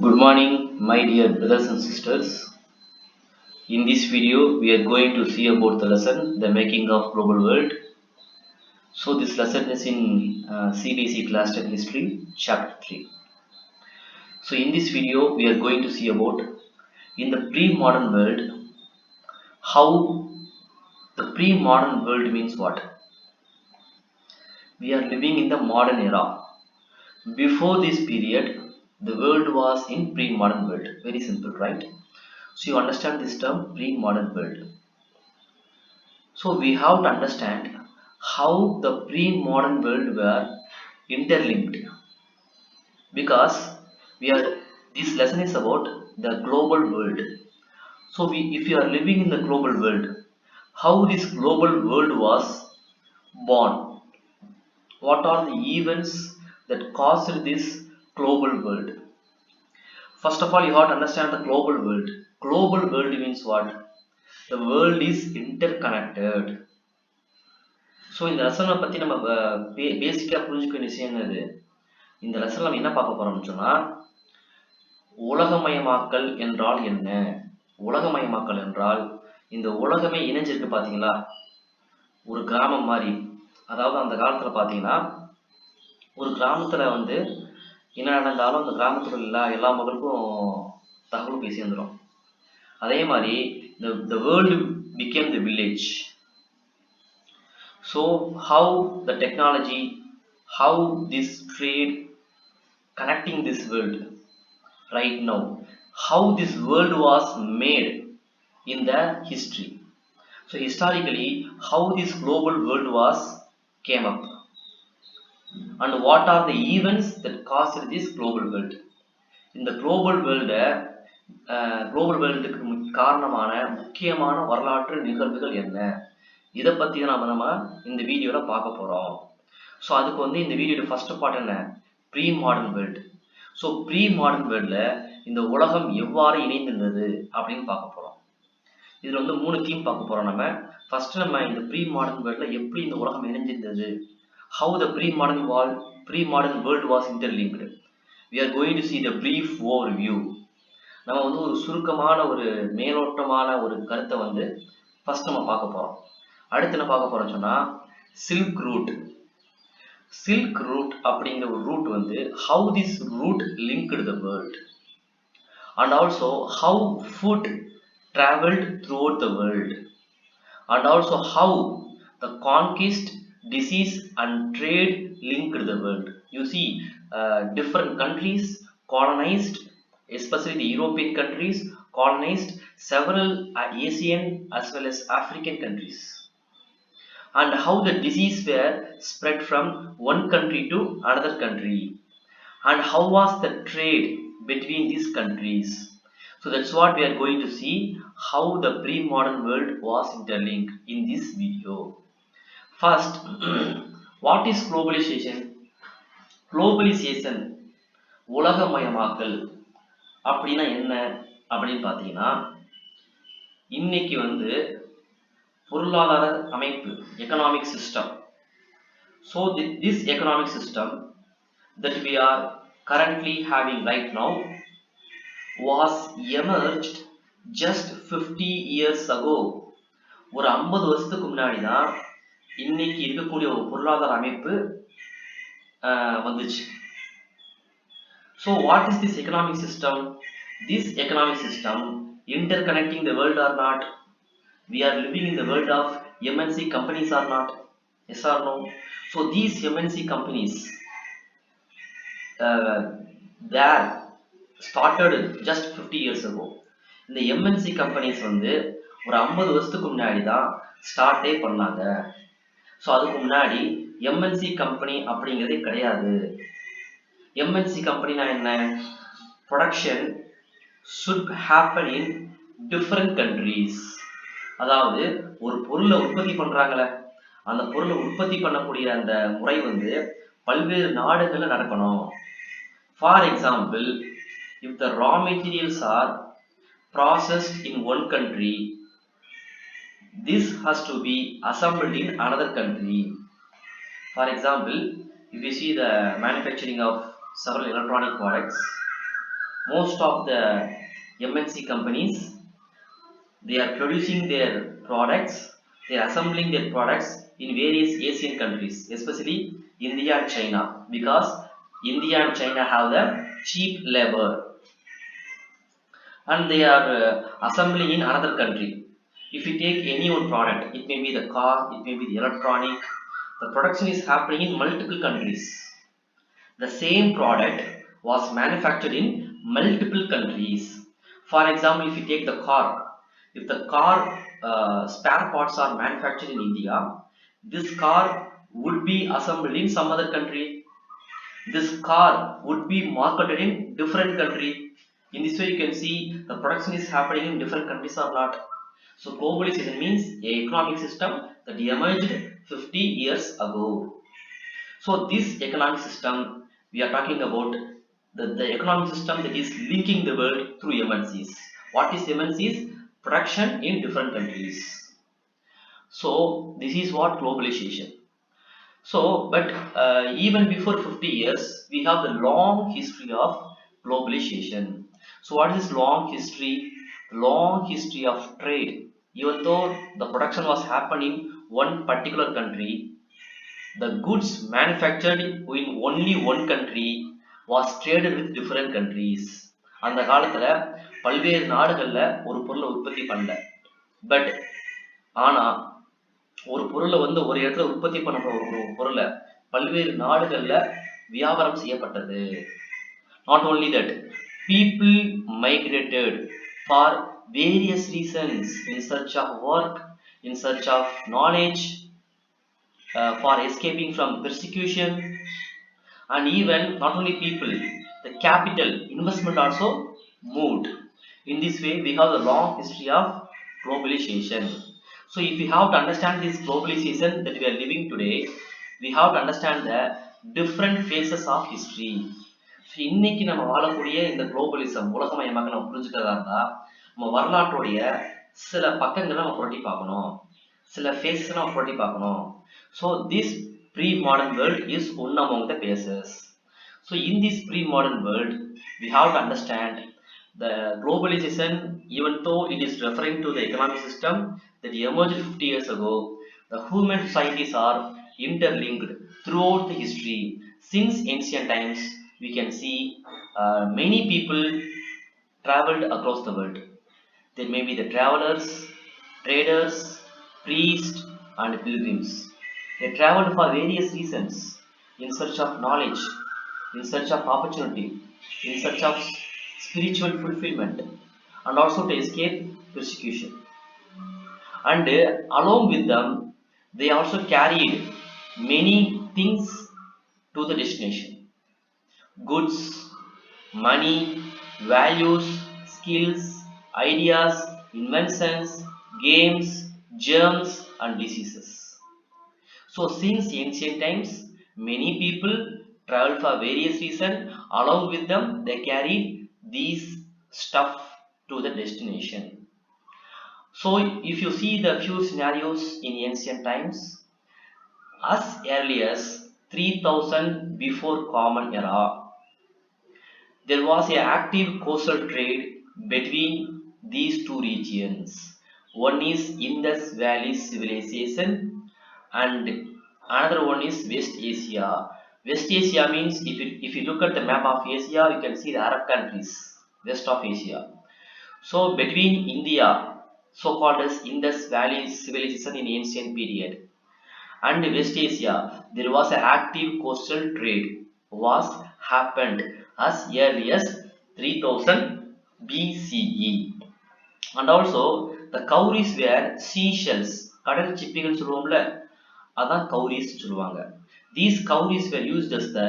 Good morning, my dear brothers and sisters. In this video, we are going to see about the lesson, the making of global world. So this lesson is in CBC Class 10 History, Chapter 3. So in this video, we are going to see about in the pre-modern world, how the pre-modern world means what? We are living in the modern era. Before this period, the world was in pre-modern world. Very simple, right? So you understand this term pre-modern world. So we have to understand how the pre-modern world were interlinked, because we are this lesson is about the global world. So if you are living in the global world, how this global world was born, what are the events that caused this global world. First of all, you have to understand the global world. Global world means what? The world is interconnected. So இந்த லெசனை பற்றி நம்ம பேசிக்காக புரிஞ்சுக்க வேண்டிய விஷயம் என்னது, இந்த லெசனில் நம்ம என்ன பார்க்க போகிறோம்னு சொன்னால், உலகமயமாக்கல் என்றால் என்ன? உலகமயமாக்கல் என்றால் இந்த உலகமே இணைஞ்சிருக்கு பார்த்தீங்களா, ஒரு கிராமம் மாதிரி. அதாவது அந்த காலத்தில் பார்த்தீங்கன்னா, ஒரு கிராமத்தில் வந்து என்ன நடந்தாலும் அந்த கிராமத்தில் எல்லா மக்களுக்கும் தகவல் போய் சேர்ந்துடும். அதே மாதிரி the world became the village. So how the technology, how this trade connecting this world right now, how this world was made in the history. So historically, how this global world was came up, and what are the events that caused this global world. இந்த global world க்கு காரணமான முக்கியமான வரலாற்று நிகழ்வுகள் என்ன, இதை பற்றி தான் நம்ம இந்த வீடியோவில் பார்க்க போகிறோம். ஸோ அதுக்கு வந்து இந்த வீடியோட ஃபர்ஸ்ட் பார்ட் என்ன, pre modern world. So pre modern வேர்ல்டில் இந்த உலகம் எவ்வாறு இணைந்திருந்தது அப்படின்னு பார்க்க போகிறோம். இதில் வந்து 3 தீம் பார்க்க போகிறோம். ஃபர்ஸ்ட் நம்ம இந்த ப்ரீ மாடர்ன் வேர்ல்டில் எப்படி இந்த உலகம் இணைஞ்சிருந்தது, how the pre-modern world was interlinked. We are going to see the brief overview. நம்ம வந்து ஒரு சுருக்கமான ஒரு மேலோட்டமான ஒரு கருத்தை வந்து ஃபர்ஸ்ட் நம்ம பார்க்க போகிறோம். அடுத்து என்ன பார்க்க போறோம் சொன்னா, சில்க் ரூட் அப்படிங்கிற ஒரு ரூட் வந்து how this route linked the world, and also how food traveled throughout the world, and also how the conquest, disease and trade linked the world. You see, different countries colonized, especially the European countries colonized several Asian as well as African countries, and how the disease were spread from one country to another country, and how was the trade between these countries. So that's what we are going to see, how the pre-modern world was interlinked in this video. First, what is globalization? Globalization, உலகமயமாக்கல் அப்படின்னா என்ன அப்படின்னு பார்த்தீங்கன்னா, இன்னைக்கு வந்து பொருளாதார அமைப்பு, economic system. So this economic system that we are currently having right now was emerged just 50 years ago. ஒரு 50 வருஷத்துக்கு முன்னாடி தான் இன்னைக்கு இருக்கக்கூடிய ஒரு பொருளாதார அமைப்பு வந்துச்சு. So what is this economic system? This economic system interconnecting the world or not? We are living in the world of MNC companies or not? Yes or no? So these MNC companies, they started just 50 years ago. இந்த MNC companies வந்து ஒரு 50 வருஷத்துக்கு முன்னாடி தான் ஸ்டார்ட்டே பண்ணாங்க. So அதுக்கு முன்னாடி MNC company அப்படிங்கிறதே கிடையாது. MNC கம்பெனினா என்ன? Production should happen in different countries. அதாவது ஒரு பொருளை உற்பத்தி பண்றாங்களே, அந்த பொருளை உற்பத்தி பண்ணக்கூடிய அந்த முறை வந்து பல்வேறு நாடுகள்ல நடக்கணும். For example, if the raw materials are processed in one country, this has to be assembled in another country. For example, if you see the manufacturing of several electronic products, Most of the MNC companies, they are producing their products, they are assembling their products in various Asian countries, especially India and China, because India and China have the cheap labor and they are assembling in another country. If you take any one product, it may be the car, it may be the electronic, the production is happening in multiple countries. The same product was manufactured in multiple countries. For example, if you take the car, if the car spare parts are manufactured in India, this car would be assembled in some other country. This car would be marketed in different country. In this way, you can see the production is happening in different countries or not. So globalization means a economic system that emerged 50 years ago. So this economic system we are talking about, the economic system that is linking the world through MNCs. What is MNCs? Production in different countries. So this is what globalization. So, but even before 50 years, we have the long history of globalization. So, what is this long history? Long history of trade. Even though the production was happening in one particular country, the goods manufactured in only one country was traded with different countries. அந்த காலத்துல பல்வேறு நாடுகள்ல ஒரு பொருளை உற்பத்தி பண்ணல. But ஆனா ஒரு பொருளை ஒரு இடத்துல உற்பத்தி பண்ண ஒரு பொருளை பல்வேறு நாடுகள்ல வியாபாரம் செய்யப்பட்டது. Not only that, people migrated for various reasons, in search of work, in search of knowledge, for escaping from persecution, and even not only people, the capital investment also moved. In this way, we have the long history of globalization. So if we have to understand this globalization that we are living today, we have to understand the different phases of history. So இன்னைக்கு நம்ம வாழக்கூடிய இந்த globalism உலகமயமாக நம்ம புரிஞ்சுக்கிறதா இருந்தா நம்ம வரலாற்றுடைய சில பக்கங்களை நம்ம புரட்டி பார்க்கணும், சில ஃபேஸஸ் நம்ம புரட்டி பார்க்கணும். So this pre-modern world is one among the phases. So in this pre-modern world, we have to understand the globalization, even though it is referring to the economic system that emerged 50 years ago, the human societies are interlinked throughout the history. Since ancient times, we can see many people traveled across the world. There may be the travelers, traders, priests, and pilgrims. They traveled for various reasons, in search of knowledge, in search of opportunity, in search of spiritual fulfillment, and also to escape persecution. And along with them, they also carried many things to the destination: goods, money, values, skills, ideas, inventions, games, germs, and diseases. So since ancient times, many people traveled for various reasons. Along with them, they carried these stuff to the destination. So if you see the few scenarios in ancient times, as early as 3000 before Common Era, there was an active coastal trade between these two regions. One is Indus Valley civilization, and another one is West Asia. West Asia means, if you look at the map of Asia, you can see the Arab countries, west of Asia. So between India, so called as Indus Valley civilization in ancient period, and West Asia, there was an active coastal trade was happened as early as 3000 BCE. And also the cowries were seashells. கடல் சிப்பிகள் சொல்லுவோம்ல, அதான் cowries சொல்லுவாங்க. These cowries were used as the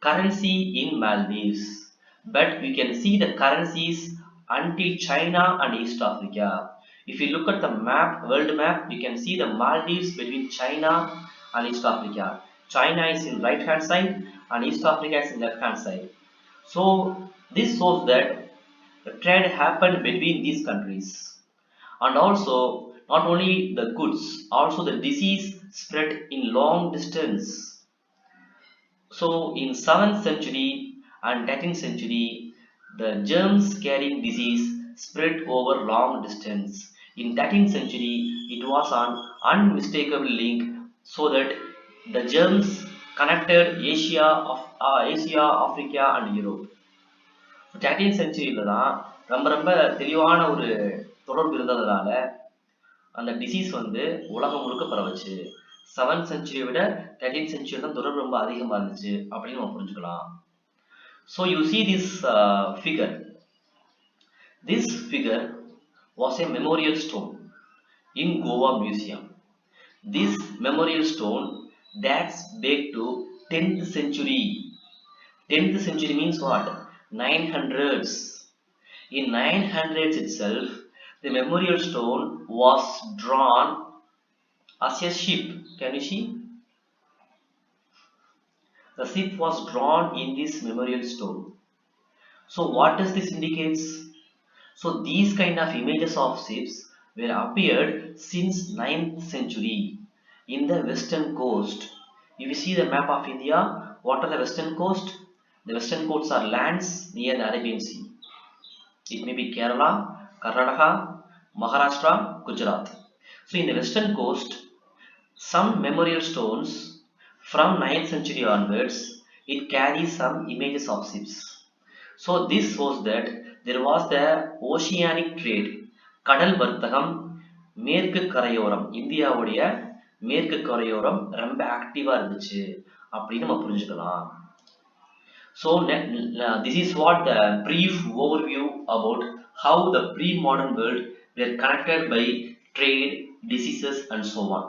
currency in Maldives. But we can see the currencies until China and East Africa. If you look at the map, world map, you can see the Maldives between China and East Africa. China is in right hand side and East Africa is in left hand side. So this shows that the trade happened between these countries. And also not only the goods, also the disease spread in long distance. So in 7th century and 13th century, the germs carrying disease spread over long distance. In 13th century, it was an unmistakable link so that the germs connected Asia, Africa and Europe. 13th centuryல தான் ரொம்ப ரொம்ப தெளிவான ஒரு தொடர்பு இருந்ததுனால அந்த disease வந்து உலகம் முழுக்க பரவுச்சு. 7th century விட 13th century தான் தொடர்பு ரொம்ப அதிகமா இருந்துச்சு அப்படின்னு நம்ம புரிஞ்சுக்கலாம். So you see this figure. This figure was a memorial stone in Goa Museum. This memorial stone dates back to 10th century. 10th century means what? 900s. In 900s itself, the memorial stone was drawn as a ship. Can you see? The ship was drawn in this memorial stone. So what does this indicates? So these kind of images of ships were appeared since 9th century in the western coast. If you see the map of India, what are the western coast? The western coasts are lands near the Arabian Sea. It may be Kerala, Karnataka, Maharashtra, Gujarat. So in the western coast, some memorial stones from 9th century onwards, it carries some images of ships. So this shows that there was the oceanic trade. கடல் வர்த்தகம் மேற்கு கரையோரம், இந்தியாவுடைய மேற்கு கரையோரம் ரொம்ப ஆக்டிவா இருந்துச்சு அப்படின்னு நம்ம புரிஞ்சுக்கலாம். So this is what the brief overview about how the pre-modern world were connected by trade, diseases and so on.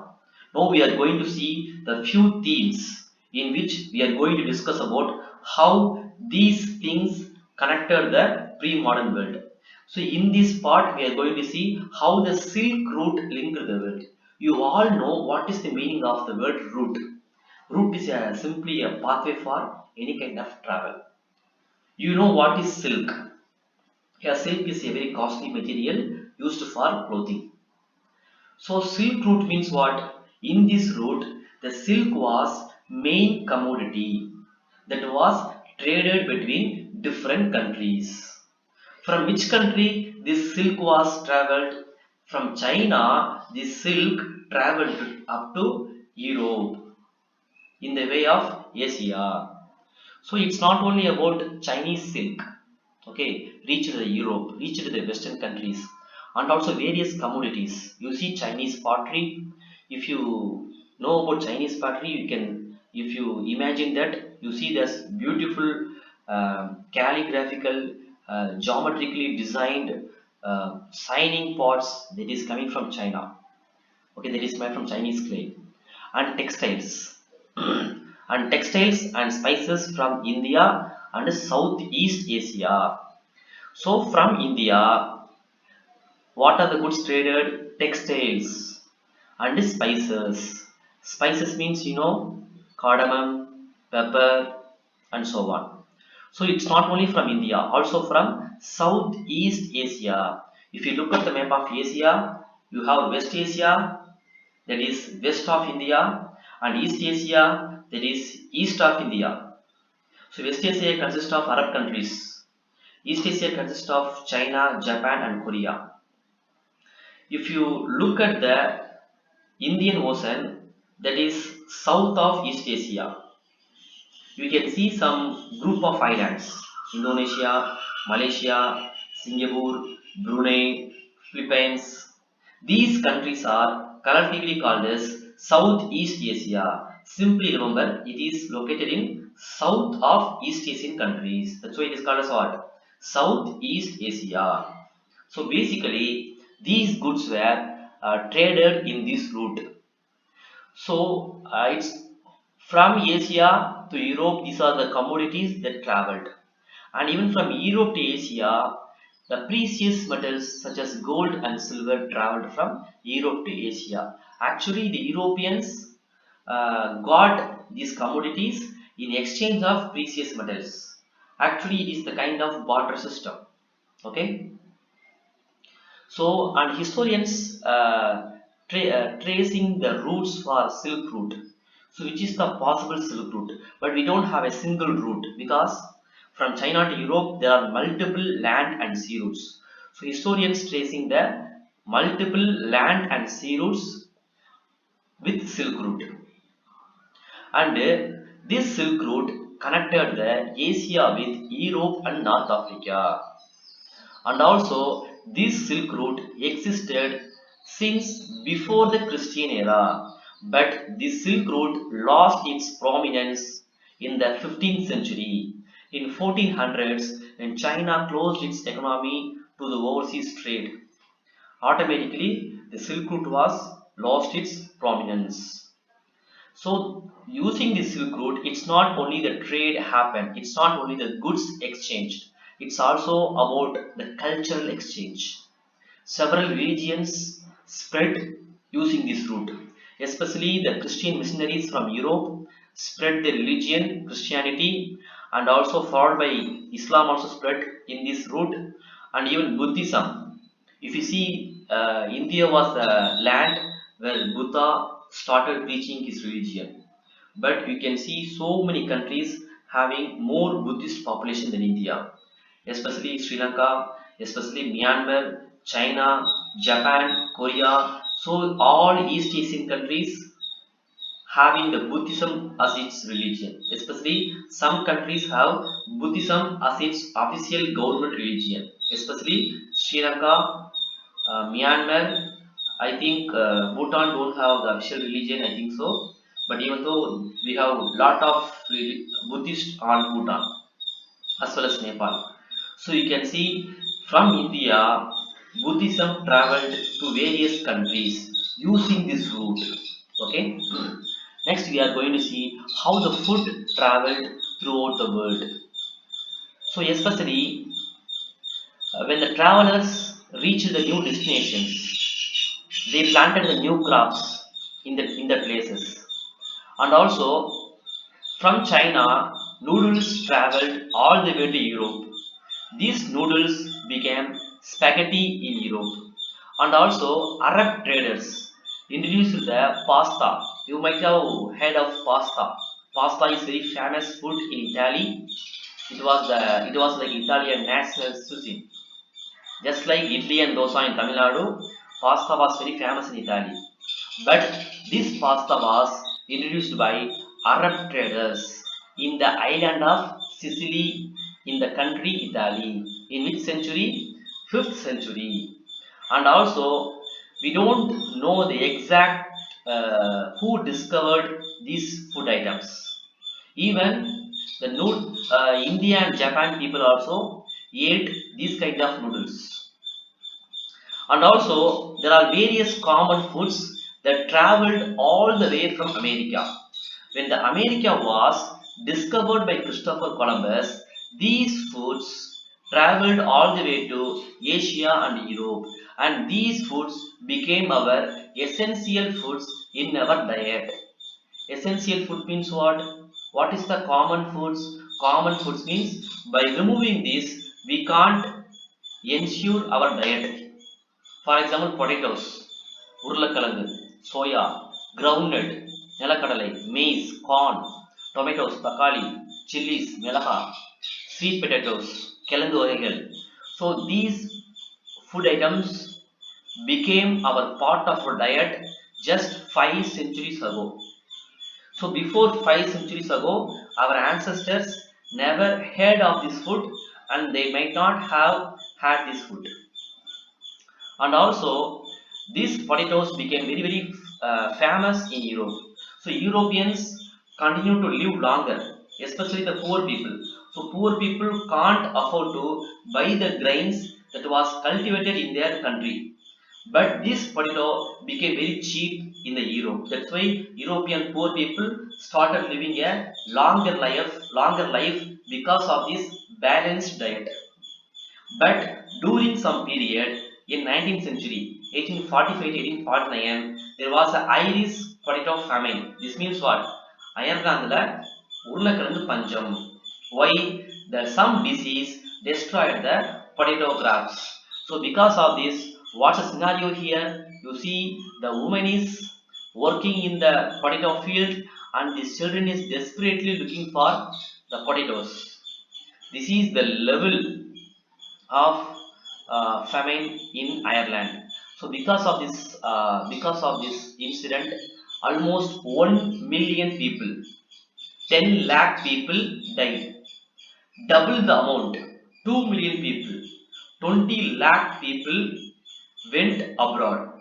Now we are going to see the few themes in which we are going to discuss about how these things connected the pre-modern world. So in this part we are going to see how the Silk Route linked the world. You all know what is the meaning of the word route. Route is simply a pathway for any kind of travel. You know what is silk? Yeah, silk is a very costly material used for clothing. So Silk Route means what? In this route, the silk was main commodity that was traded between different countries. From which country this silk was traveled? From China, this silk traveled up to Europe in the way of Asia. So it's not only about Chinese silk, okay, reached the Europe, reached the Western countries, and also various commodities. You see Chinese pottery. If you know about Chinese pottery, you can, if you imagine that, you see this beautiful calligraphical, geometrically designed signing pots that is coming from China. Okay, that is made from Chinese clay. And textiles. And textiles and spices from India and Southeast Asia. So from India, what are the goods traded? Textiles and spices. Spices means, you know, cardamom, pepper and so on. So it's not only from India, also from Southeast Asia. If you look at the map of Asia, you have West Asia, that is west of India, and East Asia, that is east of India. So West Asia consists of Arab countries. East Asia consists of China, Japan and Korea. If you look at the Indian Ocean, that is south of East Asia, you can see some group of islands: Indonesia, Malaysia, Singapore, Brunei, Philippines. These countries are collectively called as Southeast Asia. Simply remember, it is located in south of East Asian countries. That's why it is called as what? Southeast Asia. So basically, these goods were traded in this route. So it's from Asia to Europe. These are the commodities that traveled, and even from Europe to Asia, the precious metals such as gold and silver traveled from Europe to Asia. Actually, the Europeans got these commodities in exchange of precious metals. Actually, it is the kind of barter system. Okay. So, and historians tracing the routes for Silk Route. So, which is the possible Silk Route? But we don't have a single route because From China to Europe, there are multiple land and sea routes. So historians tracing the multiple land and sea routes with Silk Route. And this Silk Route connected the Asia with Europe and North Africa. And also, this Silk Route existed since before the Christian era, but this Silk Route lost its prominence in the 15th century. In 1400s, when China closed its economy to the overseas trade, automatically the Silk Route was lost its prominence. So using the Silk Route, it's not only the trade happened, it's not only the goods exchanged, it's also about the cultural exchange. Several religions spread using this route, especially the Christian missionaries from Europe spread their religion, Christianity, and also followed by Islam also spread in this route, and even Buddhism. If you see, India was the land where Buddha started preaching his religion. But you can see so many countries having more Buddhist population than India, especially Sri Lanka, especially Myanmar, China, Japan, Korea. So all East Asian countries having the Buddhism as its religion. Especially some countries have Buddhism as its official government religion. Especially Sri Lanka, Myanmar, I think Bhutan don't have the official religion, I think so. But even though we have lot of Buddhist on Bhutan as well as Nepal. So you can see from India, Buddhism traveled to various countries using this route. Okay. Next, we are going to see how the food traveled throughout the world. So especially when the travelers reached the new destinations, they planted the new crops in the places. And also from China, noodles traveled all the way to Europe. These noodles became spaghetti in Europe. And also Arab traders introduced the pasta. You might have heard of pasta. Pasta is very famous food in Italy. It was like Italian national cuisine. Just like idli and dosa in Tamil Nadu, pasta was very famous in Italy. But this pasta was introduced by Arab traders in the island of Sicily in the country Italy. In which century? 5th century. And also, we don't know the exact who discovered these food items. Even the India and Japan people also ate these kind of noodles. And also, there are various common foods that traveled all the way from America. When the America was discovered by Christopher Columbus, these foods traveled all the way to Asia and Europe, and these foods became our essential foods in our diet. Essential food means what? What is the common foods? Common foods means by removing this, we can't ensure our diet. For example, potatoes, உருளைக்கிழங்கு, soya, groundnut, நிலக்கடலை, maize, corn, tomatoes, தக்காளி, chilies, மிளகா, sweet potatoes, கிழங்கு வகைகள். So these food items became our part of our diet just 5 centuries ago. So before 5 centuries ago, our ancestors never heard of this food and they might not have had this food. And also these potatoes became very famous in Europe. So Europeans continue to live longer, especially the poor people. So poor people can't afford to buy the grains that was cultivated in their country, but this potato became very cheap in the Europe. That's why European poor people started living a longer life because of this balanced diet. But during some period in 19th century, 1845 to 1849, there was an Irish potato famine. This means what? Irelandல உருளைக்கிழங்கு பஞ்சம். Why? The some disease destroyed the potato crops. So because of this, what's the scenario here? You see the woman is working in the potato field and the children is desperately looking for the potatoes. This is the level of famine in Ireland. So because of this incident, almost 1 million people, 10 lakh people died. Double the amount, 2 million people, 20 lakh people went abroad,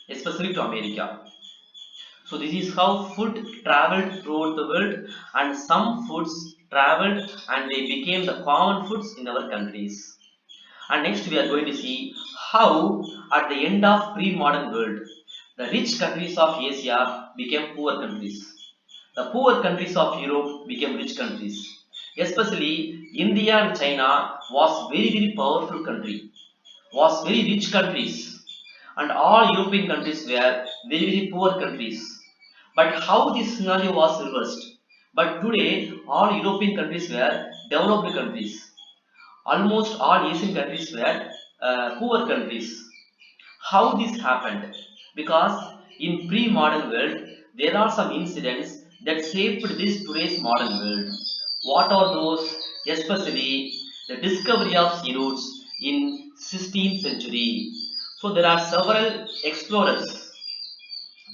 especially to America. So this is how food traveled throughout the world, and some foods traveled and they became the common foods in our countries. And next we are going to see how at the end of pre-modern world, the rich countries of Asia became poor countries. The poor countries of Europe became rich countries. Especially India and China was very powerful country, was very rich countries, and all European countries were very poor countries. But how this scenario was reversed? But today all European countries were developed countries. Almost all Asian countries were poor countries. How this happened? Because in pre-modern world there are some incidents that shaped this today's modern world. What are those? Especially the discovery of sea routes in 16th century. So there are several explorers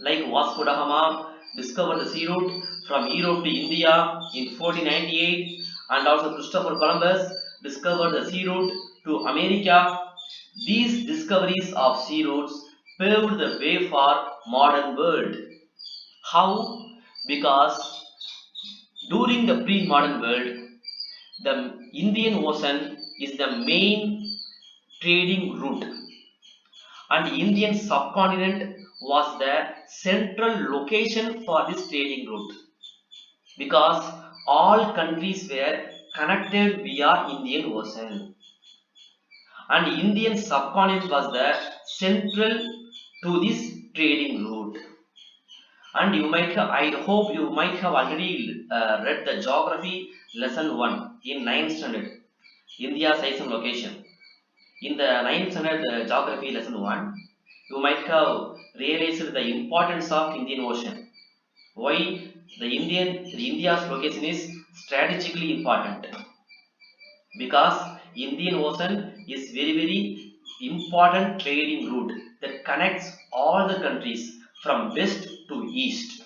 like Vasco da Gama discovered the sea route from Europe to India in 1498, and also Christopher Columbus discovered the sea route to America. These discoveries of sea routes paved the way for modern world. How? Because during the pre-modern world, the Indian Ocean is the main trading route, and the Indian subcontinent was the central location for this trading route, because all countries were connected via Indian Ocean, and Indian subcontinent was the central to this trading route. And you might have, I hope you might have already read the geography lesson 1 in 9th standard, India size and location. In the 9th standard geography lesson 1, you might have realized the importance of Indian Ocean. Why the India's location is strategically important? Because Indian Ocean is very important trading route that connects all the countries from west to east,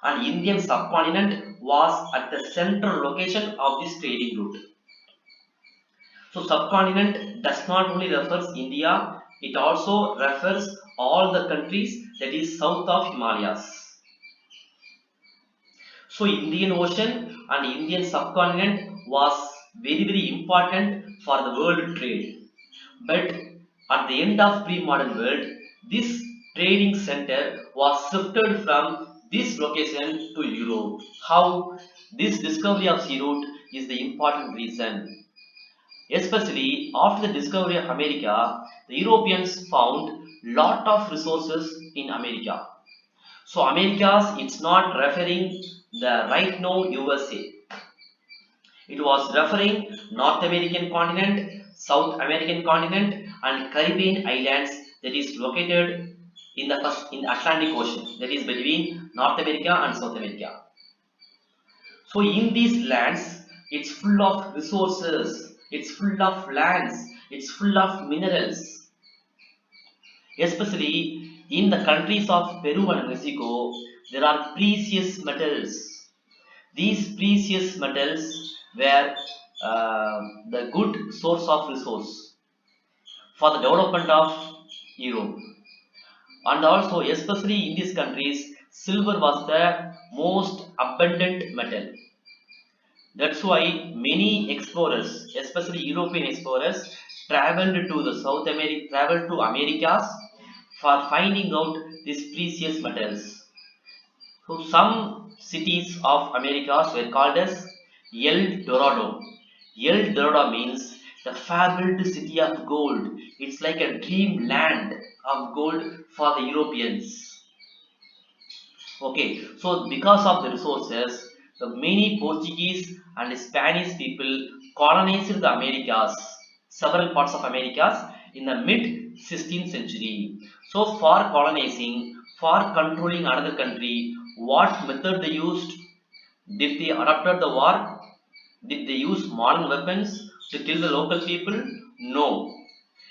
and Indian subcontinent was at the central location of this trading route. So subcontinent does not only refers India, it also refers all the countries that is south of Himalayas. So Indian Ocean and Indian subcontinent was very important for the world trade. But at the end of pre-modern world, this trading center was shifted from this location to Europe. How? This discovery of sea route is the important reason. Especially after the discovery of America, the Europeans found lot of resources in America. So Americas, it's not referring the right now USA. It was referring North American continent, South American continent, and Caribbean islands that is located in the Atlantic Ocean, that is between North America and South America. So in these lands, it's full of resources, it's full of lands, it's full of minerals. Especially in the countries of Peru and Mexico, there are precious metals. These precious metals were the good source of resource for the development of Europe. And also, especially in these countries, silver was the most abundant metal. That's why many explorers, especially European explorers, traveled to the South America, traveled to Americas for finding out these precious metals. So some cities of Americas were called as El Dorado. El Dorado means the fabled city of gold. It's like a dream land of gold for the Europeans. Okay, so because of the resources, the many Portuguese and Spanish people colonized the Americas, several parts of Americas in the mid 16th century. So for colonizing, for controlling another country, what method they used? Did they adopted the war? Did they use modern weapons to kill the local people? No.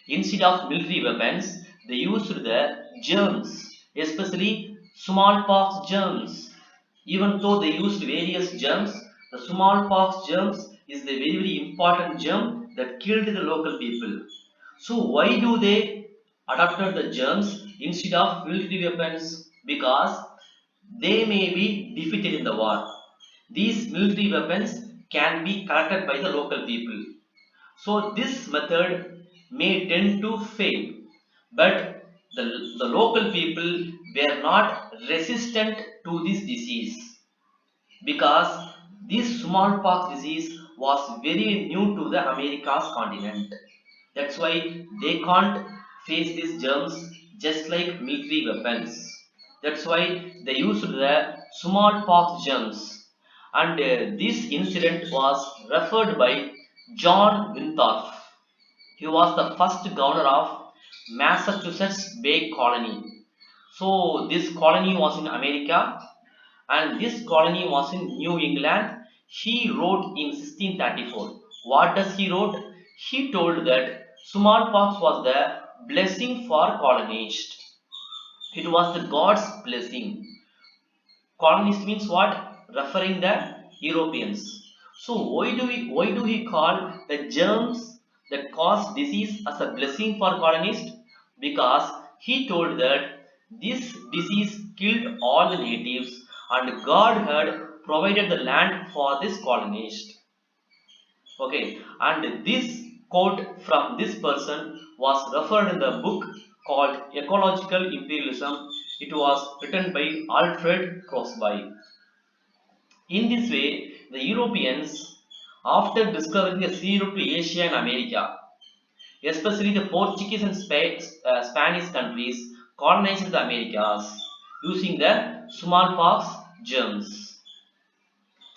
Instead of military weapons, they used the germs, especially smallpox germs. Even though they used various germs, the smallpox germs is the very, very important germ that killed the local people. So why do they adopted the germs instead of military weapons? Because they may be defeated in the war. These military weapons can be collected by the local people. So this method may tend to fail, but the local people were not resistant to this disease because this smallpox disease was very new to the Americas continent. That's why they can't face these germs just like military weapons. That's why they used the smallpox germs. And this incident was referred by John Winthorp. He was the first governor of Massachusetts Bay Colony. So this colony was in America and this colony was in New England. He wrote in 1634. What does he wrote? He told that smallpox was the blessing for colonists. It was the God's blessing. Colonist means what? Referring the Europeans. So why do he call the germs that cause disease as a blessing for colonists? Because he told that this disease killed all the natives and God had provided the land for this colonist. Okay, and this quote from this person was referred in the book called Ecological Imperialism. It was written by Alfred Crosby. In this way, the Europeans, after discovering the sea route to Asia and America, especially the Portuguese and Spanish countries, colonized the Americas using the smallpox germs.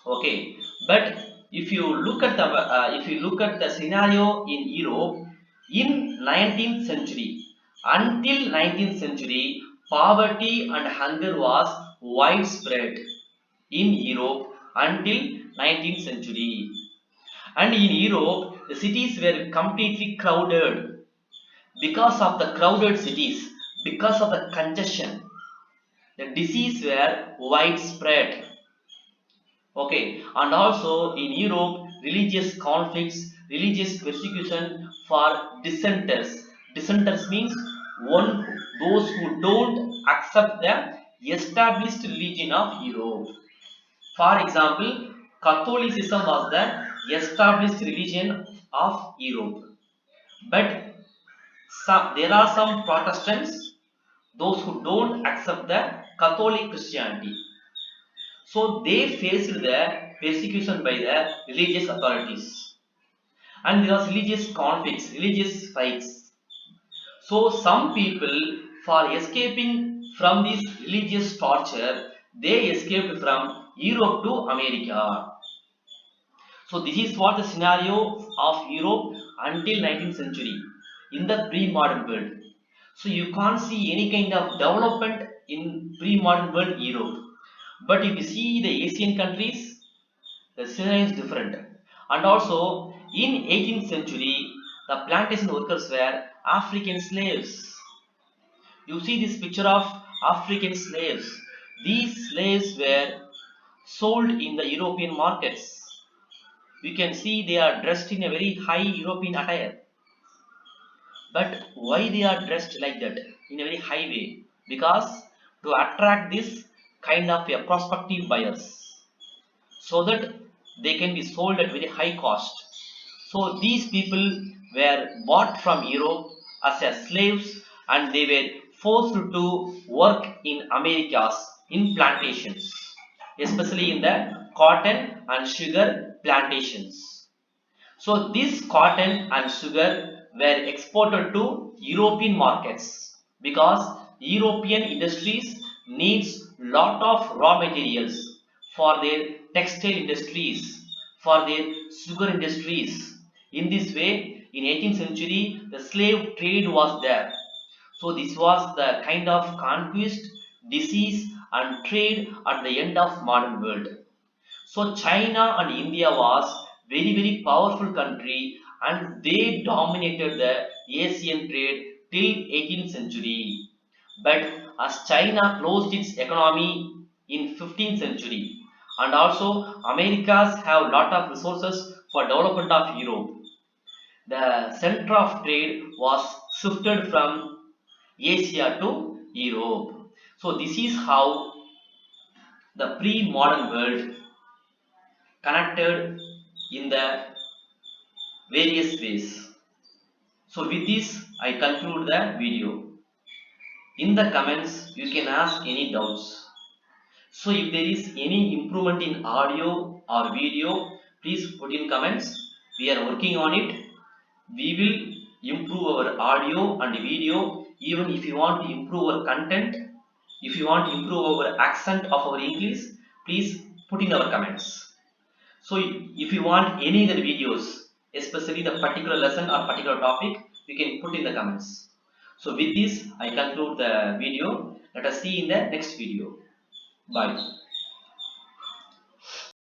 Okay, but if you look at the scenario in Europe in 19th century, until 19th century, poverty and hunger was widespread in Europe until 19th century. And in Europe, the cities were completely crowded. Because of the crowded cities, because of the congestion, the disease were widespread. Okay, and also in Europe, religious conflicts, religious persecution for dissenters. Dissenters means one those who don't accept the established religion of Europe. For example, Catholicism was the established religion of Europe. But there are some Protestants, those who don't accept the Catholic Christianity. So they faced the persecution by the religious authorities. And there was religious conflicts, religious fights. So some people, for escaping from this religious torture, they escaped from Europe to America. So this is what the scenario of Europe until 19th century in the pre-modern world. So you can't see any kind of development in pre-modern world Europe. But if you see the Asian countries, the scenario is different. And also in 18th century, the plantation workers were African slaves. You see this picture of African slaves. These slaves were sold in the European markets. We can see they are dressed in a very high European attire. But why they are dressed like that in a very high way? Because to attract this kind of a prospective buyers, so that they can be sold at very high cost. So these people were bought from Europe as a slaves and they were forced to work in Americas in plantations, especially in the cotton and sugar plantations. So this cotton and sugar were exported to European markets because European industries needs lot of raw materials for their textile industries, for their sugar industries. In this way, in 18th century, the slave trade was there. So this was the kind of conquest, disease and trade at the end of modern world. So China and India was very powerful country, and they dominated the Asian trade till 18th century. But as China closed its economy in 15th century, and also Americas have lot of resources for development of Europe, the center of trade was shifted from Asia to Europe. So this is how the pre-modern world connected in the various ways. So with this, I conclude the video. In the comments, you can ask any doubts. So if there is any improvement in audio or video, please put in comments. We are working on it. We will improve our audio and video. Even if you want to improve our content, if you want to improve our accent of our English, please put in our comments. So if you want any other videos, especially the particular lesson or particular topic, you can put in the comments. So with this, I conclude the video. Let us see in the next video. Bye.